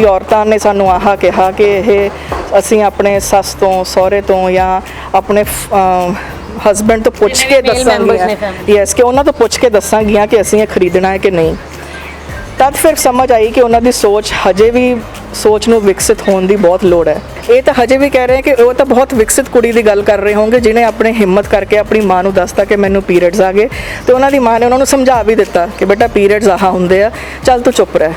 औरतां ने सानू आह कहा कि यह असी अपने सस तो सहुरे तो या अपने हसबैंड तो पुछ के दसांगियां यस कि उन्होंने तो पुछ के दसांगियां कि असी ये खरीदना है कि नहीं। तद फिर समझ आई कि उन्होंने सोच हजे भी सोच नूं विकसित होने की बहुत लोड़ है। ये तो हजे भी कह रहे हैं कि वो तो बहुत विकसित कुड़ी की गल कर रहे होंगे जिन्हें अपने हिम्मत करके अपनी माँ नूं दसता कि मैनू पीरियड्स आ गए, तो उन्होंने माँ ने उन्होंने समझा भी दिता कि बेटा पीरियड्स आह होंदे आ, चल तू चुप रह।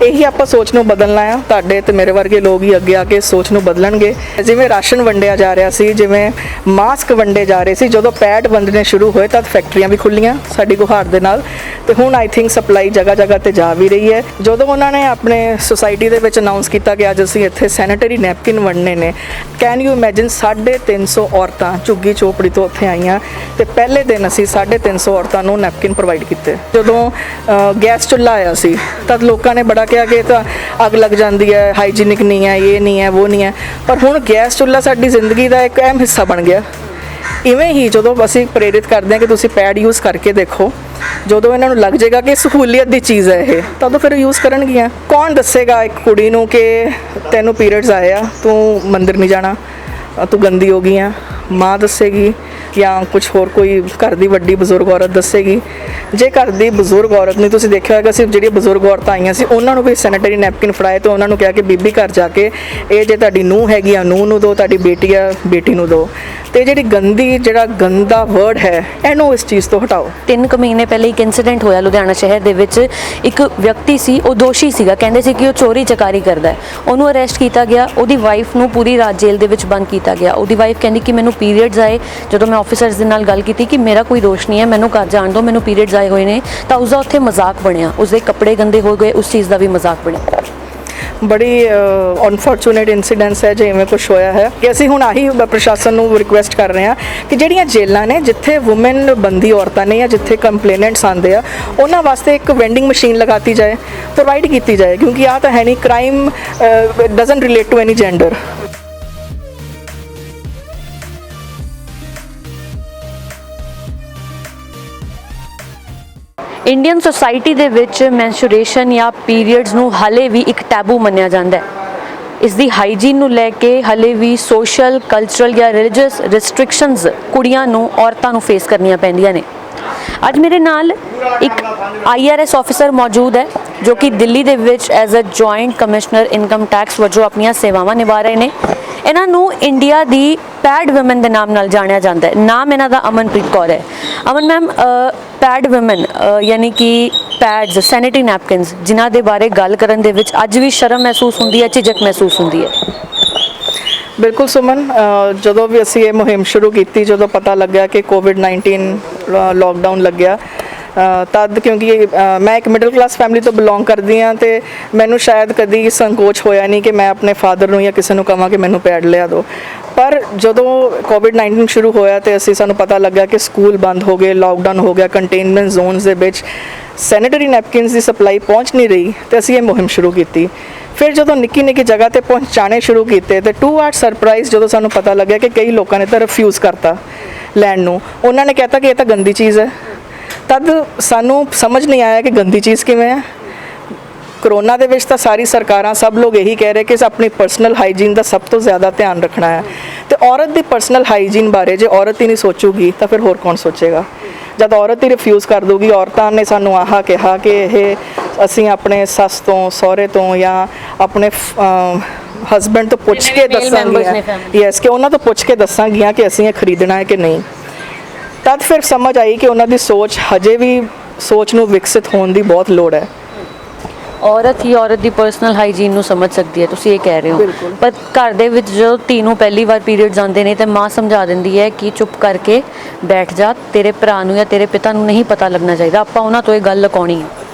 यही आप सोच नूं बदलना है। तुहाडे ते मेरे वर्गे लोग ही अगे आके सोच नूं बदलणगे। जिवें राशन वंडिया जा रहा सी, जिवें मास्क वंडे जा रहे सी, जदों पैड वंडने शुरू होए तद फैक्ट्रियां भी खुल्लियां साडी गुहार दे नाल, ते हुण आई थिंक सप्लाई जगह जगह ते जा भी रही है। जदों उन्होंने अपने सोसाइटी दे विच अनाउंस किया कि अज असीं इत्थे सैनिटरी नैपकिन वंडने ने, कैन यू इमैजिन 350 औरतां झुग्गी चोपड़ी तो उत्थे आईयां ते पहले दिन असीं 350 औरतां नूं नैपकिन प्रोवाइड कीते। जदों गैस चुल्हा आया सी तद लोकां ने बड़ा क्या कि तो अग लग जाती है, हाइजीनिक नहीं है, ये नहीं है, वो नहीं है, पर हुण गैस चुल्हा साडी जिंदगी का एक अहम हिस्सा बन गया। इवें ही जो असीं प्रेरित करते हैं कि तुसीं पैड यूज़ करके देखो, जो इन्हों लग जाएगा कि सहूलीयत की चीज़ है ये, तदों फिर यूज़ करनगियां। कौन दसेगा एक कुड़ी नूं कि तैनूं पीरियड्स आए आ, तू मंदिर नहीं जाना, तू गंदी हो गई है? माँ दसेगी या कुछ होर कोई घर की वड्डी बजुर्ग औरत दसेगी? जे घर की बजुर्ग औरत नहीं, तुसीं देखिया होगा सिर्फ जिहड़ियां बजुर्ग औरतां आईयां सी उन्होंने भी सैनिटरी नैपकिन फड़ाए, तो उन्होंने कहा कि बीबी घर जाके ये जे तुहाडी नूंह हैगी आ नूंह नूं दो, तुहाडी बेटी आ बेटी नूं दो, तो जिहड़ी गंदी जिहड़ा गंदा वर्ड है इहनूं इस चीज़ तो हटाओ। 3 महीने पहले एक इंसीडेंट होया लुधियाना शहर दे विच, एक व्यक्ति सी, वो दोषी सीगा, कहंदे सी कि वो चोरी चकारी करदा है, उन्होंने अरेस्ट किया गया, उहदी वाइफ नूं पूरी रात जेल दे विच बंद किया गया। उहदी वाइफ कहंदी कि मैनूं पीरियड्स आए, जदों मैं ऑफिसर्स दे नाल गल कीती कि मेरा कोई दोष नहीं है, मैनूं घर जाण दो, मैनूं पीरियड्स आए हुए ने, तां उसदा उत्थे मजाक बनिया, उसदे कपड़े गंदे हो गए, उस चीज़ का भी मजाक बनिया। बड़ी अनफॉर्चुनेट इंसीडेंट्स है जिवें कुछ होया है कि असीं हुण आही प्रशासन नूं रिक्वेस्ट कर रहे हैं कि जिहड़ियां जेलां ने जिथे वुमेन बंदी औरतां ने या जिथे कंप्लेनेंट्स आंदे आ उन्हां वास्ते एक वेंडिंग मशीन लगाती जाए, प्रोवाइड की जाए, क्योंकि आ तां है नहीं crime doesn't relate to any gender. Indian society दे विच मैंसुरेशन या पीरियड्स नूं हाले भी एक टैबू मन्निया जाता है। इसकी हाइजीन नूं लैके हाले भी सोशल कल्चरल या रिलीजियस रिस्ट्रिक्शनस कुड़ियां नूं औरतां नूं फेस करनियां पैंदियां ने। अज मेरे नाल एक IRS ऑफिसर मौजूद है जो कि दिल्ली दे विच as a joint commissioner income tax वजों अपनी सेवावां निभा रहे हैं। इन्हां नूं इंडिया दी पैड वुमेन के नाम नाल जानिया जाता है। नाम इन्हां दा अमनप्रीत कौर है। अमन मैम, पैड वुमेन यानी कि पैड्स सैनिटरी नैपकिन्स जिन्हां दे बारे गल करन दे विच अज भी शर्म महसूस होंदी है, झिझक महसूस होंदी है? बिल्कुल सुमन, जो भी असी ये मुहिम शुरू की, जो पता लग्या कि कोविड-19 लॉकडाउन लग गया, तद क्योंकि मैं एक मिडल क्लास फैमिली तो बिलोंग करती हाँ, तो मैनू शायद कभी संकोच होया नहीं कि मैं अपने फादर नूं या किसी नूं कहां कि मैनू पैड लिया दो। पर जदों कोविड-19 शुरू होया तो असी सानू पता लगा कि स्कूल बंद हो गए, लॉकडाउन हो गया, कंटेनमेंट जोनस दे विच सैनिटरी नैपकिन्स की सप्लाई पहुँच नहीं रही, तो असी ये मुहिम शुरू की। फिर जो निक्की निक्की जगह पर पहुँचाने शुरू किए तो टू आर सरप्राइज जो सानू पता लगे कि कई लोगों ने तो रिफ्यूज़ करता लैण नूं। उन्होंने कहता कि यह तो गंदी चीज़ है, तद सानू समझ नहीं आया कि गंदी चीज़ किवें है। करोना दे विच तां सारी सरकारां सब लोग यही कह रहे कि अपनी पर्सनल हाइजीन का सब तो ज़्यादा ध्यान रखना है, तो औरत की पर्सनल हाइजीन बारे जो औरत ही नहीं सोचूगी तो फिर होर कौन सोचेगा। जब औरत ही रिफ्यूज़ कर दूगी, औरतां ने सानू आह कहा कि यह असीं अपने सस तो सहुरे तो या अपने हसबैंड तो पुछ के दसांगियां यस कि उन्होंने तो पुछ के दसांगियां कि असीं ये खरीदना है कि नहीं। तद फिर समझ आई कि उन्होंने सोच हजे भी सोच नूं विकसित होने की बहुत लोड़ है। औरत ही औरत की पर्सनल हाइजीन नूं समझ सकती है, तुसीं ये कह रहे हो, पर घर दे विच जो धी नूं पहली बार पीरियड्स आते हैं तो माँ समझा देंदी है कि चुप करके बैठ जा, तेरे भरा नूं या तेरे पिता नूं नहीं पता लगना चाहिए, आपां उन्हां तों ये गल लुकाउणी है।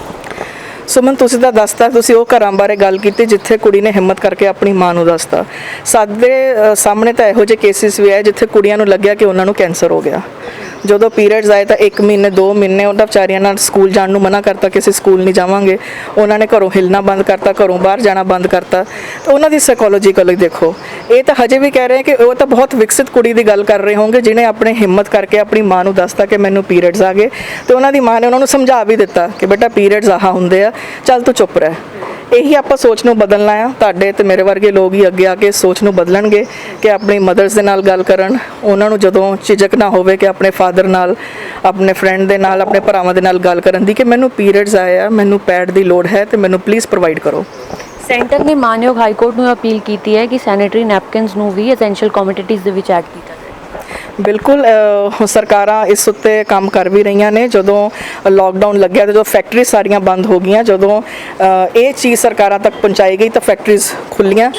सुमन, तुसीं तां दसता, तुसीं वो घरां बारे गल कीती जिथे कुड़ी ने हिम्मत करके अपनी माँ नूं दसता। साडे सामने तो इहो जिहे केसिस भी है जिथे कुड़ियां नूं लग्गिया कि उन्हां नूं कैंसर हो गया। जो पीरियड्स आए तो 1 महीने 2 महीने उन्होंने बेचारियां नाल स्कूल जाने नूं मना करता कि असीं स्कूल नहीं जावांगे, उन्होंने घरों हिलना बंद करता, घरों बाहर जाना बंद करता। तो उन्होंने साइकोलॉजिकल देखो, ये तो हजे भी कह रहे हैं कि वो तो बहुत विकसित कुड़ी की गल कर रहे होंगे जिन्हें अपने हिम्मत करके अपनी माँ नूं दसता कि मैनू पीरियड्स आ गए, तो उन्होंने माँ ने उन्होंने समझा भी दिता कि बेटा पीरियड्स आह होंदे आ, चल तू चुप रह। ਇਹੀ ਆਪਾਂ ਸੋਚ ਨੂੰ ਬਦਲਣਾ ਆ। ਤੁਹਾਡੇ ਤੇ ਮੇਰੇ ਵਰਗੇ ਲੋਕ ਹੀ ਅੱਗੇ ਆ ਕੇ ਸੋਚ ਨੂੰ ਬਦਲਣਗੇ ਕਿ ਆਪਣੀ ਮਦਰਸ ਦੇ ਨਾਲ ਗੱਲ ਕਰਨ, ਉਹਨਾਂ ਨੂੰ ਜਦੋਂ ਝਿਜਕ ਨਾ ਹੋਵੇ ਕਿ ਆਪਣੇ ਫਾਦਰ ਨਾਲ, ਆਪਣੇ ਫਰੈਂਡ ਦੇ ਨਾਲ, ਆਪਣੇ ਭਰਾਵਾਂ ਦੇ ਨਾਲ ਗੱਲ ਕਰਨ ਦੀ ਕਿ ਮੈਨੂੰ ਪੀਰੀਅਡਸ ਆਏ ਆ, ਮੈਨੂੰ ਪੈਡ ਦੀ ਲੋੜ ਹੈ ਤੇ ਮੈਨੂੰ ਪਲੀਜ਼ ਪ੍ਰੋਵਾਈਡ ਕਰੋ। ਸੈਂਟਰ ਨੇ ਮਾਨਯੋਗ ਹਾਈ ਕੋਰਟ ਨੂੰ ਅਪੀਲ ਕੀਤੀ ਹੈ ਕਿ ਸੈਨੇਟਰੀ ਨੈਪਕਿਨਸ ਨੂੰ ਵੀ ਐਸੈਂਸ਼ੀਅਲ ਕਮੋਡਿਟੀਜ਼ ਦੇ ਵਿੱਚ ਐਡ ਕੀਤਾ ਜਾਏ। ਬਿਲਕੁਲ ਸਰਕਾਰਾਂ ਇਸ ਉੱਤੇ ਕੰਮ ਕਰ ਵੀ ਰਹੀਆਂ ਨੇ। ਜਦੋਂ ਲਾਕਡਾਊਨ ਲੱਗਿਆ ਤੇ ਜਦੋਂ ਫੈਕਟਰੀ ਸਾਰੀਆਂ ਬੰਦ ਹੋ ਗਈਆਂ, ਜਦੋਂ ਇਹ ਚੀਜ਼ ਸਰਕਾਰਾਂ ਤੱਕ ਪਹੁੰਚਾਈ ਗਈ ਤਾਂ ਫੈਕਟਰੀਜ਼ ਖੁੱਲੀਆਂ।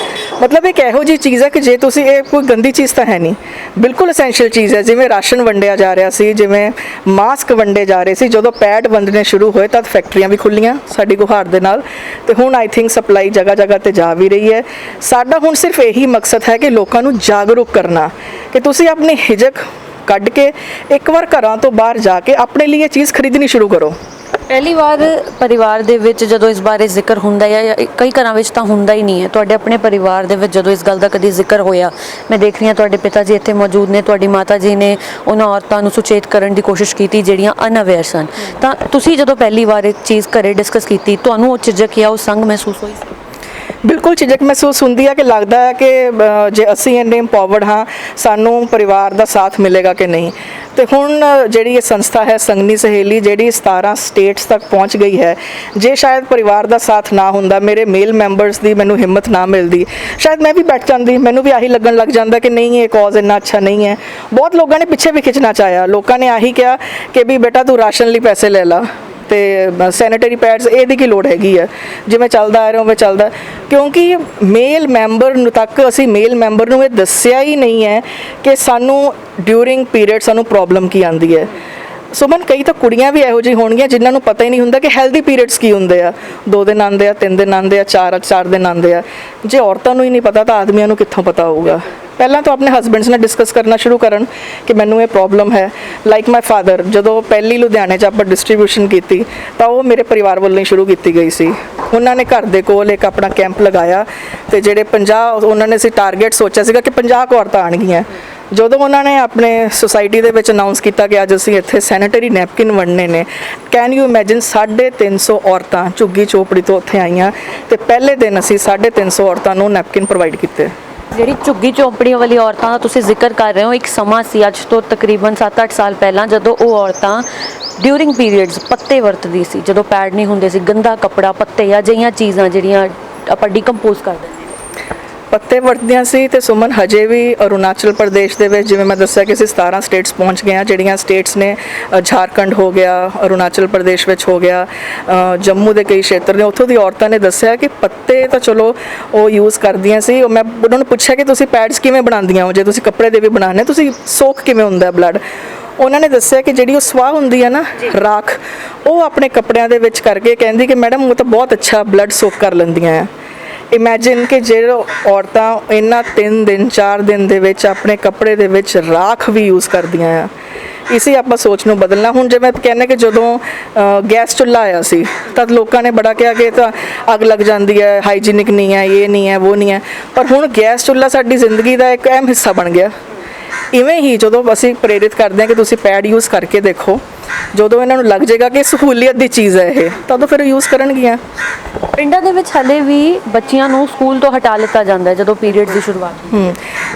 ਮਤਲਬ ਇੱਕ ਇਹੋ ਜਿਹੀ ਚੀਜ਼ ਹੈ ਕਿ ਜੇ ਤੁਸੀਂ, ਇਹ ਕੋਈ ਗੰਦੀ ਚੀਜ਼ ਤਾਂ ਹੈ ਨਹੀਂ, ਬਿਲਕੁਲ ਐਸੈਂਸ਼ੀਅਲ ਚੀਜ਼ ਹੈ। ਜਿਵੇਂ ਰਾਸ਼ਨ ਵੰਡਿਆ ਜਾ ਰਿਹਾ ਸੀ, ਜਿਵੇਂ ਮਾਸਕ ਵੰਡੇ ਜਾ ਰਹੇ ਸੀ, ਜਦੋਂ ਪੈਡ ਵੰਡਣੇ ਸ਼ੁਰੂ ਹੋਏ ਤਾਂ ਫੈਕਟਰੀਆਂ ਵੀ ਖੁੱਲੀਆਂ ਸਾਡੀ ਗੁਹਾਰ ਦੇ ਨਾਲ, ਤੇ ਹੁਣ ਆਈ ਥਿੰਕ ਸਪਲਾਈ ਜਗ੍ਹਾ ਜਗ੍ਹਾ ਤੇ ਜਾ ਵੀ ਰਹੀ ਹੈ। ਸਾਡਾ ਹੁਣ ਸਿਰਫ ਇਹੀ ਮਕਸਦ ਹੈ ਕਿ ਲੋਕਾਂ ਨੂੰ ਜਾਗਰੂਕ ਕਰਨਾ ਕਿ ਤੁਸੀਂ ਆਪਣੀ ਝਿਜਕ ਕੱਢ ਕੇ ਇੱਕ ਵਾਰ ਘਰਾਂ ਤੋਂ ਬਾਹਰ ਜਾ ਕੇ ਆਪਣੇ ਲਈ ਇਹ ਚੀਜ਼ ਖਰੀਦਣੀ ਸ਼ੁਰੂ ਕਰੋ। ਪਹਿਲੀ ਵਾਰ ਪਰਿਵਾਰ ਦੇ ਵਿੱਚ ਜਦੋਂ ਇਸ ਬਾਰੇ ਜ਼ਿਕਰ ਹੁੰਦਾ ਹੈ, ਜਾਂ ਕਈ ਘਰਾਂ ਵਿੱਚ ਤਾਂ ਹੁੰਦਾ ਹੀ ਨਹੀਂ ਹੈ, ਤੁਹਾਡੇ ਆਪਣੇ ਪਰਿਵਾਰ ਦੇ ਵਿੱਚ ਜਦੋਂ ਇਸ ਗੱਲ ਦਾ ਕਦੀ ਜ਼ਿਕਰ ਹੋਇਆ, ਮੈਂ ਦੇਖ ਰਹੀ ਹਾਂ ਤੁਹਾਡੇ ਪਿਤਾ ਜੀ ਇੱਥੇ ਮੌਜੂਦ ਨੇ, ਤੁਹਾਡੀ ਮਾਤਾ ਜੀ ਨੇ ਉਹਨਾਂ ਔਰਤਾਂ ਨੂੰ ਸੁਚੇਤ ਕਰਨ ਦੀ ਕੋਸ਼ਿਸ਼ ਕੀਤੀ ਜਿਹੜੀਆਂ ਅਨਅਵੇਅਰ ਸਨ, ਤਾਂ ਤੁਸੀਂ ਜਦੋਂ ਪਹਿਲੀ ਵਾਰ ਇਹ ਚੀਜ਼ ਘਰੇ ਡਿਸਕਸ ਕੀਤੀ, ਤੁਹਾਨੂੰ ਉਹ ਝਿਜਕ ਜਾਂ ਉਹ ਸੰਗ ਮਹਿਸੂਸ ਹੋਈ ਸੀ? ਬਿਲਕੁਲ ਝਿਜਕ ਮਹਿਸੂਸ ਹੁੰਦੀ ਹੈ ਕਿ ਲੱਗਦਾ ਹੈ ਕਿ ਜੇ ਅਸੀਂ ਇੰਨੇ ਇੰਪਾਵਰਡ ਹਾਂ, ਸਾਨੂੰ ਪਰਿਵਾਰ ਦਾ ਸਾਥ ਮਿਲੇਗਾ ਕਿ ਨਹੀਂ। ਤੇ ਹੁਣ ਜਿਹੜੀ ਇਹ ਸੰਸਥਾ ਹੈ ਸੰਗਨੀ ਸਹੇਲੀ, ਜਿਹੜੀ 17 ਸਟੇਟਸ ਤੱਕ ਪਹੁੰਚ ਗਈ ਹੈ, ਜੇ ਸ਼ਾਇਦ ਪਰਿਵਾਰ ਦਾ ਸਾਥ ਨਾ ਹੁੰਦਾ, ਮੇਰੇ ਮੇਲ ਮੈਂਬਰਸ ਦੀ ਮੈਨੂੰ ਹਿੰਮਤ ਨਾ ਮਿਲਦੀ, ਸ਼ਾਇਦ ਮੈਂ ਵੀ ਬੈਠ ਜਾਂਦੀ, ਮੈਨੂੰ ਵੀ ਆਹੀ ਲੱਗਣ ਲੱਗ ਜਾਂਦਾ ਕਿ ਨਹੀਂ ਇਹ ਕਾਜ਼ ਇੰਨਾ ਅੱਛਾ ਨਹੀਂ ਹੈ। ਬਹੁਤ ਲੋਕਾਂ ਨੇ ਪਿੱਛੇ ਵੀ ਖਿੱਚਣਾ ਚਾਹਿਆ, ਲੋਕਾਂ ਨੇ ਆਹੀ ਕਿਹਾ ਕਿ ਵੀ ਬੇਟਾ ਤੂੰ ਰਾਸ਼ਨ ਲਈ ਪੈਸੇ ਲੈ ਲਾ ਤੇ ਸੈਨੇਟਰੀ ਪੈਡਸ ਇਹਦੀ ਕੀ ਲੋੜ ਹੈਗੀ ਹੈ, ਜਿਵੇਂ ਚੱਲਦਾ ਆ ਰਿਹਾ ਉਵੇਂ ਚੱਲਦਾ। ਕਿਉਂਕਿ ਮੇਲ ਮੈਂਬਰ ਨੂੰ ਤੱਕ, ਅਸੀਂ ਮੇਲ ਮੈਂਬਰ ਨੂੰ ਇਹ ਦੱਸਿਆ ਹੀ ਨਹੀਂ ਹੈ ਕਿ ਸਾਨੂੰ ਡਿਊਰਿੰਗ ਪੀਰੀਅਡ ਸਾਨੂੰ ਪ੍ਰੋਬਲਮ ਕੀ ਆਉਂਦੀ ਹੈ। ਸੁਮਨ, ਕਈ ਤਾਂ ਕੁੜੀਆਂ ਵੀ ਇਹੋ ਜਿਹੀ ਹੋਣਗੀਆਂ ਜਿਨ੍ਹਾਂ ਨੂੰ ਪਤਾ ਹੀ ਨਹੀਂ ਹੁੰਦਾ ਕਿ ਹੈਲਦੀ ਪੀਰੀਅਡਸ ਕੀ ਹੁੰਦੇ ਆ। 2 ਦਿਨ ਆਉਂਦੇ ਆ, 3 ਦਿਨ ਆਉਂਦੇ ਆ, 4 ਦਿਨ ਆਉਂਦੇ ਆ। ਜੇ ਔਰਤਾਂ ਨੂੰ ਹੀ ਨਹੀਂ ਪਤਾ ਤਾਂ ਆਦਮੀਆਂ ਨੂੰ ਕਿੱਥੋਂ ਪਤਾ ਹੋਊਗਾ। ਪਹਿਲਾਂ ਤਾਂ ਆਪਣੇ ਹਸਬੈਂਡਸ ਨਾਲ ਡਿਸਕਸ ਕਰਨਾ ਸ਼ੁਰੂ ਕਰਨ ਕਿ ਮੈਨੂੰ ਇਹ ਪ੍ਰੋਬਲਮ ਹੈ। ਲਾਈਕ ਮਾਈ ਫਾਦਰ, ਜਦੋਂ ਪਹਿਲੀ ਲੁਧਿਆਣੇ 'ਚ ਆਪਾਂ ਡਿਸਟ੍ਰੀਬਿਊਸ਼ਨ ਕੀਤੀ ਤਾਂ ਉਹ ਮੇਰੇ ਪਰਿਵਾਰ ਵੱਲੋਂ ਹੀ ਸ਼ੁਰੂ ਕੀਤੀ ਗਈ ਸੀ। ਉਹਨਾਂ ਨੇ ਘਰ ਦੇ ਕੋਲ ਇੱਕ ਆਪਣਾ ਕੈਂਪ ਲਗਾਇਆ ਤੇ ਜਿਹੜੇ 50, ਉਹਨਾਂ ਨੇ ਅਸੀਂ ਟਾਰਗੇਟ ਸੋਚਿਆ ਸੀਗਾ ਕਿ 50 ਕੁ ਔਰਤਾਂ ਆਉਣਗੀਆਂ। ਜਦੋਂ ਉਹਨਾਂ ਨੇ ਆਪਣੇ ਸੁਸਾਇਟੀ ਦੇ ਵਿੱਚ ਅਨਾਉਂਸ ਕੀਤਾ ਕਿ ਅੱਜ ਅਸੀਂ ਇੱਥੇ ਸੈਨੇਟਰੀ ਨੈਪਕਿਨ ਵੰਡਣੇ ਨੇ, ਕੈਨ ਯੂ ਇਮੇਜਿਨ 350 ਔਰਤਾਂ ਝੁੱਗੀ ਚੋਪੜੀ ਤੋਂ ਉੱਥੇ ਆਈਆਂ ਤੇ ਪਹਿਲੇ ਦਿਨ ਅਸੀਂ 350 ਔਰਤਾਂ ਨੂੰ ਨੈਪਕਿਨ ਪ੍ਰੋਵਾਈਡ ਕੀਤੇ। ਜਿਹੜੀ ਝੁੱਗੀ ਚੌਂਪੜੀਆਂ ਵਾਲੀ ਔਰਤਾਂ ਦਾ ਤੁਸੀਂ ਜ਼ਿਕਰ ਕਰ ਰਹੇ ਹੋ, ਇੱਕ ਸਮਾਂ ਸੀ ਅੱਜ ਤੋਂ ਤਕਰੀਬਨ 7-8 ਸਾਲ ਪਹਿਲਾਂ, ਜਦੋਂ ਉਹ ਔਰਤਾਂ ਡਿਊਰਿੰਗ ਪੀਰੀਅਡਸ ਪੱਤੇ ਵਰਤਦੀ ਸੀ, ਜਦੋਂ ਪੈਡ ਨਹੀਂ ਹੁੰਦੇ ਸੀ, ਗੰਦਾ ਕੱਪੜਾ, ਪੱਤੇ ਜਾਂ ਅਜਿਹੀਆਂ ਚੀਜ਼ਾਂ ਜਿਹੜੀਆਂ ਆਪਾਂ ਡੀਕੰਪੋਜ਼ ਕਰ ਦਿੰਦੇ ਪੱਤੇ ਵਰਤਦੀਆਂ ਸੀ। ਤੇ ਸੁਮਨ, ਹਜੇ ਵੀ ਅਰੁਣਾਚਲ ਪ੍ਰਦੇਸ਼ ਦੇ ਵਿੱਚ, ਜਿਵੇਂ ਮੈਂ ਦੱਸਿਆ ਕਿ ਅਸੀਂ 17 ਸਟੇਟਸ ਪਹੁੰਚ ਗਏ ਹਾਂ, ਜਿਹੜੀਆਂ ਸਟੇਟਸ ਨੇ ਝਾਰਖੰਡ ਹੋ ਗਿਆ, ਅਰੁਣਾਚਲ ਪ੍ਰਦੇਸ਼ ਵਿੱਚ ਹੋ ਗਿਆ, ਜੰਮੂ ਦੇ ਕਈ ਖੇਤਰ ਨੇ, ਉੱਥੋਂ ਦੀ ਔਰਤਾਂ ਨੇ ਦੱਸਿਆ ਕਿ ਪੱਤੇ ਤਾਂ ਚਲੋ ਉਹ ਯੂਜ਼ ਕਰਦੀਆਂ ਸੀ। ਮੈਂ ਉਹਨਾਂ ਨੂੰ ਪੁੱਛਿਆ ਕਿ ਤੁਸੀਂ ਪੈਡਸ ਕਿਵੇਂ ਬਣਾਉਂਦੀਆਂ ਹੋ, ਜੇ ਤੁਸੀਂ ਕੱਪੜੇ ਦੇ ਵੀ ਬਣਾਉਣੇ, ਤੁਸੀਂ ਸੋਕ ਕਿਵੇਂ ਹੁੰਦਾ ਬਲੱਡ। ਉਹਨਾਂ ਨੇ ਦੱਸਿਆ ਕਿ ਜਿਹੜੀ ਉਹ ਸਵਾਹ ਹੁੰਦੀ ਹੈ ਨਾ, ਰਾਖ, ਉਹ ਆਪਣੇ ਕੱਪੜਿਆਂ ਦੇ ਵਿੱਚ ਕਰਕੇ ਕਹਿੰਦੀ ਕਿ ਮੈਡਮ ਉਹ ਤਾਂ ਬਹੁਤ ਅੱਛਾ ਬਲੱਡ ਸੋਕ ਕਰ ਲੈਂਦੀਆਂ ਆ। ਇਮੈਜਿਨ ਕਿ ਜਿਹੜੇ ਔਰਤਾਂ ਇਹਨਾਂ 3 ਦਿਨ 4 ਦਿਨ ਦੇ ਵਿੱਚ ਆਪਣੇ ਕੱਪੜੇ ਦੇ ਵਿੱਚ ਰਾਖ ਵੀ ਯੂਜ਼ ਕਰਦੀਆਂ ਆ। ਇਸੇ ਆਪਾਂ ਸੋਚ ਨੂੰ ਬਦਲਣਾ। ਹੁਣ ਜਿਵੇਂ ਕਹਿੰਦੇ ਕਿ ਜਦੋਂ ਗੈਸ ਚੁੱਲ੍ਹਾ ਆਇਆ ਸੀ ਤਾਂ ਲੋਕਾਂ ਨੇ ਬੜਾ ਕਿਹਾ ਕਿ ਤਾਂ ਅੱਗ ਲੱਗ ਜਾਂਦੀ ਹੈ, ਹਾਈਜੀਨਿਕ ਨਹੀਂ ਹੈ, ਇਹ ਨਹੀਂ ਹੈ, ਉਹ ਨਹੀਂ ਹੈ। ਪਰ ਹੁਣ ਗੈਸ ਚੁੱਲ੍ਹਾ ਸਾਡੀ ਜ਼ਿੰਦਗੀ ਦਾ ਇੱਕ ਅਹਿਮ ਹਿੱਸਾ ਬਣ ਗਿਆ। ਇਵੇਂ ਹੀ ਜਦੋਂ ਅਸੀਂ ਪ੍ਰੇਰਿਤ ਕਰਦੇ ਹਾਂ ਕਿ ਤੁਸੀਂ ਪੈਡ ਯੂਜ਼ ਕਰਕੇ ਦੇਖੋ, ਜਦੋਂ ਇਹਨਾਂ ਨੂੰ ਲੱਗ ਜਾਏਗਾ ਕਿ ਸਹੂਲੀਅਤ ਦੀ ਚੀਜ਼ ਹੈ ਇਹ, ਤਦੋਂ ਫਿਰ ਯੂਜ਼ ਕਰਨਗੀਆਂ। ਪਿੰਡਾਂ ਦੇ ਵਿੱਚ ਹਲੇ ਵੀ ਬੱਚੀਆਂ ਨੂੰ ਸਕੂਲ ਤੋਂ ਹਟਾ ਲਿੱਤਾ ਜਾਂਦਾ ਹੈ ਜਦੋਂ ਪੀਰੀਅਡ ਦੀ ਸ਼ੁਰੂਆਤ